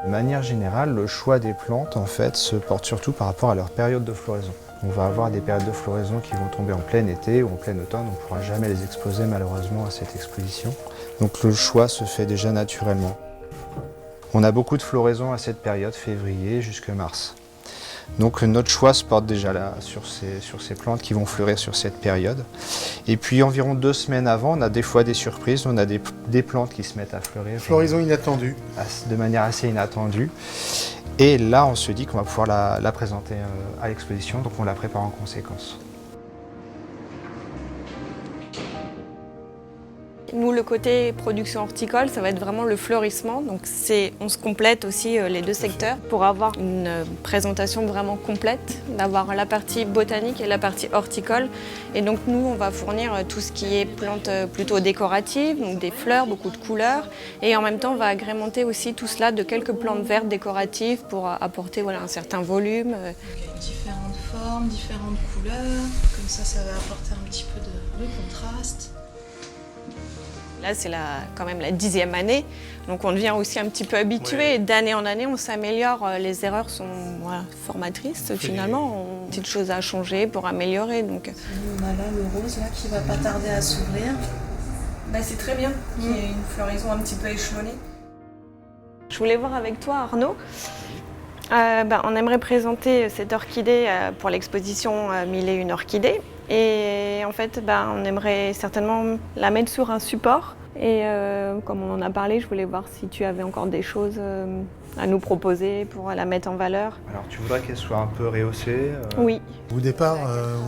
De manière générale, le choix des plantes en fait, se porte surtout par rapport à leur période de floraison. On va avoir des périodes de floraison qui vont tomber en plein été ou en plein automne. On ne pourra jamais les exposer malheureusement à cette exposition. Donc le choix se fait déjà naturellement. On a beaucoup de floraison à cette période, février jusqu'à mars. Donc notre choix se porte déjà là sur ces plantes qui vont fleurir sur cette période. Et puis environ 2 semaines avant, on a des fois des surprises, on a des plantes qui se mettent à fleurir. Floraison inattendue. De manière assez inattendue. Et là, on se dit qu'on va pouvoir la présenter à l'exposition, donc on la prépare en conséquence. Nous, le côté production horticole, ça va être vraiment le fleurissement. Donc on se complète aussi les deux secteurs pour avoir une présentation vraiment complète, d'avoir la partie botanique et la partie horticole. Et donc nous, on va fournir tout ce qui est plantes plutôt décoratives, donc des fleurs, beaucoup de couleurs. Et en même temps, on va agrémenter aussi tout cela de quelques plantes vertes décoratives pour apporter un certain volume. Donc, différentes formes, différentes couleurs. Comme ça va apporter un petit peu de contraste. Là, c'est quand même la 10e année, donc on devient aussi un petit peu habitué. Ouais. D'année en année, on s'améliore. Les erreurs sont formatrices, finalement. On a petites choses à changer pour améliorer. Donc. On a là le rose là, qui va pas tarder à s'ouvrir. C'est très bien, qu'il y ait une floraison un petit peu échelonnée. Je voulais voir avec toi, Arnaud. On aimerait présenter cette orchidée pour l'exposition 1001 orchidées. Et en fait, on aimerait certainement la mettre sur un support. Et comme on en a parlé, je voulais voir si tu avais encore des choses à nous proposer pour la mettre en valeur. Alors tu voudrais qu'elle soit un peu rehaussée Oui. Au départ,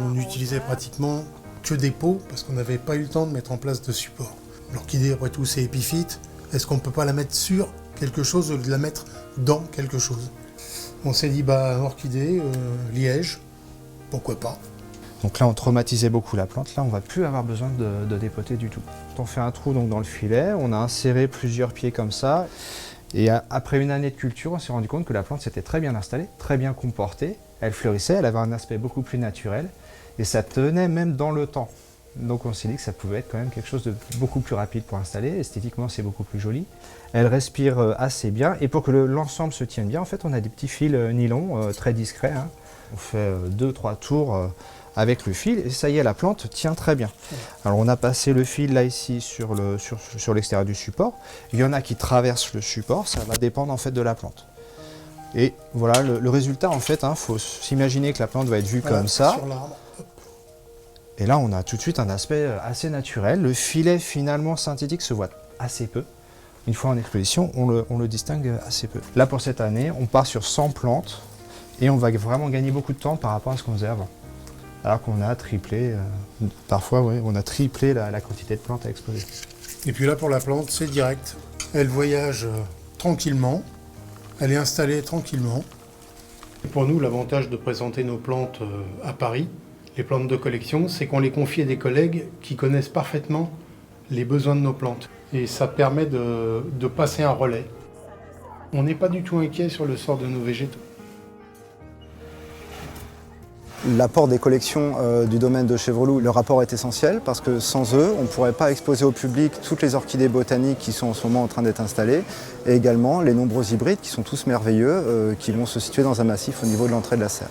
on n'utilisait pratiquement que des pots parce qu'on n'avait pas eu le temps de mettre en place de support. L'orchidée, après tout, c'est épiphyte. Est-ce qu'on ne peut pas la mettre sur quelque chose ou de la mettre dans quelque chose? On s'est dit, orchidée, liège, pourquoi pas. Donc là, on traumatisait beaucoup la plante. Là, on ne va plus avoir besoin de dépoter du tout. On fait un trou donc, dans le filet, on a inséré plusieurs pieds comme ça. Et après une année de culture, on s'est rendu compte que la plante s'était très bien installée, très bien comportée. Elle fleurissait, elle avait un aspect beaucoup plus naturel. Et ça tenait même dans le temps. Donc on s'est dit que ça pouvait être quand même quelque chose de beaucoup plus rapide pour installer. Esthétiquement, c'est beaucoup plus joli. Elle respire assez bien. Et pour que l'ensemble se tienne bien, en fait, on a des petits fils nylon très discrets. Hein. On fait 2-3 tours avec le fil et ça y est, la plante tient très bien. Alors on a passé le fil là ici sur l'extérieur du support. Il y en a qui traversent le support, ça va dépendre en fait de la plante. Et voilà le résultat en fait, faut s'imaginer que la plante va être vue comme ça. Sur l'arbre. Et là on a tout de suite un aspect assez naturel. Le filet finalement synthétique se voit assez peu. Une fois en exposition, on le distingue assez peu. Là pour cette année, on part sur 100 plantes et on va vraiment gagner beaucoup de temps par rapport à ce qu'on faisait avant. Alors qu'on a triplé, parfois on a triplé la quantité de plantes à exposer. Et puis là pour la plante, c'est direct. Elle voyage tranquillement, elle est installée tranquillement. Et pour nous, l'avantage de présenter nos plantes à Paris, les plantes de collection, c'est qu'on les confie à des collègues qui connaissent parfaitement les besoins de nos plantes. Et ça permet de passer un relais. On n'est pas du tout inquiet sur le sort de nos végétaux. L'apport des collections du domaine de Chevreloup, le rapport est essentiel parce que sans eux, on ne pourrait pas exposer au public toutes les orchidées botaniques qui sont en ce moment en train d'être installées et également les nombreux hybrides qui sont tous merveilleux, qui vont se situer dans un massif au niveau de l'entrée de la serre.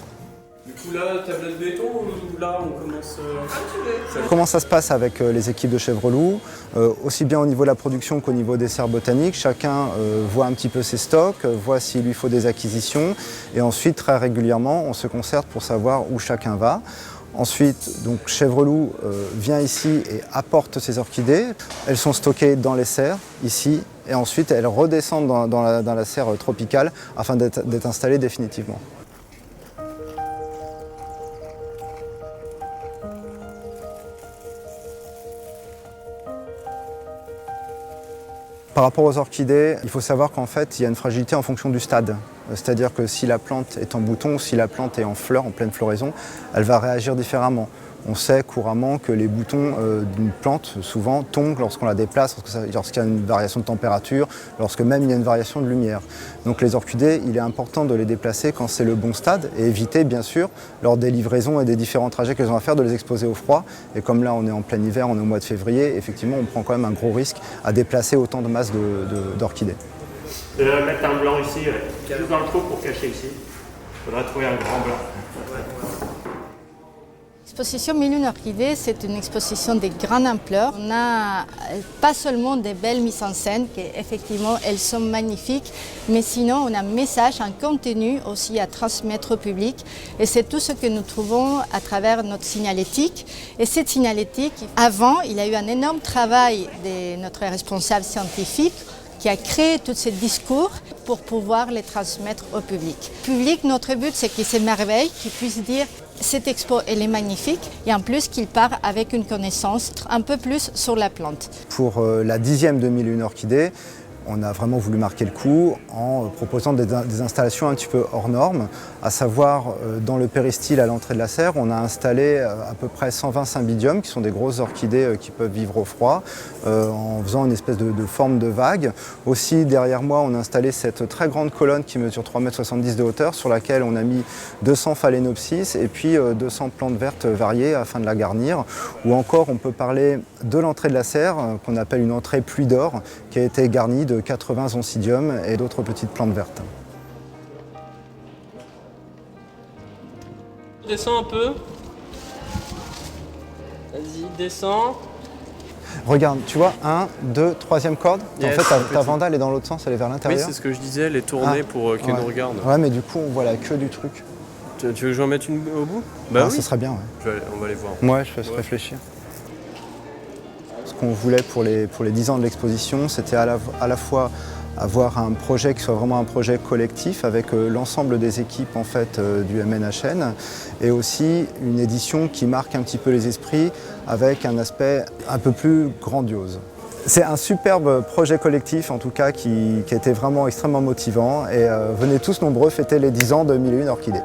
Du coup là, tablette béton ou là on commence... Comment ça se passe avec les équipes de Chevreloup, aussi bien au niveau de la production qu'au niveau des serres botaniques. Chacun voit un petit peu ses stocks, voit s'il lui faut des acquisitions et ensuite très régulièrement on se concerte pour savoir où chacun va. Ensuite, donc, Chevreloup vient ici et apporte ses orchidées. Elles sont stockées dans les serres, ici, et ensuite elles redescendent dans la serre tropicale afin d'être installées définitivement. Par rapport aux orchidées, il faut savoir qu'en fait, il y a une fragilité en fonction du stade. C'est-à-dire que si la plante est en bouton ou si la plante est en fleur, en pleine floraison, elle va réagir différemment. On sait couramment que les boutons d'une plante, souvent, tombent lorsqu'on la déplace, lorsqu'il y a une variation de température, lorsque même il y a une variation de lumière. Donc les orchidées, il est important de les déplacer quand c'est le bon stade et éviter, bien sûr, lors des livraisons et des différents trajets qu'elles ont à faire, de les exposer au froid. Et comme là, on est en plein hiver, on est au mois de février, effectivement, on prend quand même un gros risque à déplacer autant de masses d'orchidées. De mettre un blanc ici, juste dans le trou pour cacher ici. Il faudra trouver un grand blanc. L'exposition 1001 orchidées, c'est une exposition de grande ampleur. On n'a pas seulement des belles mises en scène, qui effectivement elles sont magnifiques, mais sinon on a un message, un contenu aussi à transmettre au public. Et c'est tout ce que nous trouvons à travers notre signalétique. Et cette signalétique, avant, il y a eu un énorme travail de notre responsable scientifique qui a créé tous ces discours pour pouvoir les transmettre au public. Le public, notre but, c'est qu'il s'émerveille, qu'il puisse dire cette expo, elle est magnifique, et en plus qu'il part avec une connaissance un peu plus sur la plante. Pour la 10e de 1001 orchidées, on a vraiment voulu marquer le coup en proposant des installations un petit peu hors normes, à savoir dans le péristyle à l'entrée de la serre, on a installé à peu près 120 cymbidiums, qui sont des grosses orchidées qui peuvent vivre au froid, en faisant une espèce de forme de vague. Aussi derrière moi, on a installé cette très grande colonne qui mesure 3,70 m de hauteur, sur laquelle on a mis 200 phalaenopsis et puis 200 plantes vertes variées afin de la garnir. Ou encore, on peut parler de l'entrée de la serre, qu'on appelle une entrée pluie d'or, qui a été garnie de 80 oncidiums et d'autres petites plantes vertes. Descends un peu. Vas-y, descends. Regarde, tu vois, 1, 2, 3e corde. Yes, en fait, ta vanda, elle est dans l'autre sens, elle est vers Oui, l'intérieur. c'est ce que je disais, elle est tournée pour qu'ils nous regardent. Ouais, mais du coup, on voit la queue du truc. Tu veux que j'en mette une au bout? Bah oui. Ça serait bien, ouais. On va aller voir. Ouais, je vais réfléchir. Ce qu'on voulait pour les 10 ans de l'exposition, c'était à la fois avoir un projet qui soit vraiment un projet collectif avec l'ensemble des équipes en fait, du MNHN, et aussi une édition qui marque un petit peu les esprits avec un aspect un peu plus grandiose. C'est un superbe projet collectif en tout cas qui a été vraiment extrêmement motivant, et venez tous nombreux fêter les 10 ans de 1001 orchidées.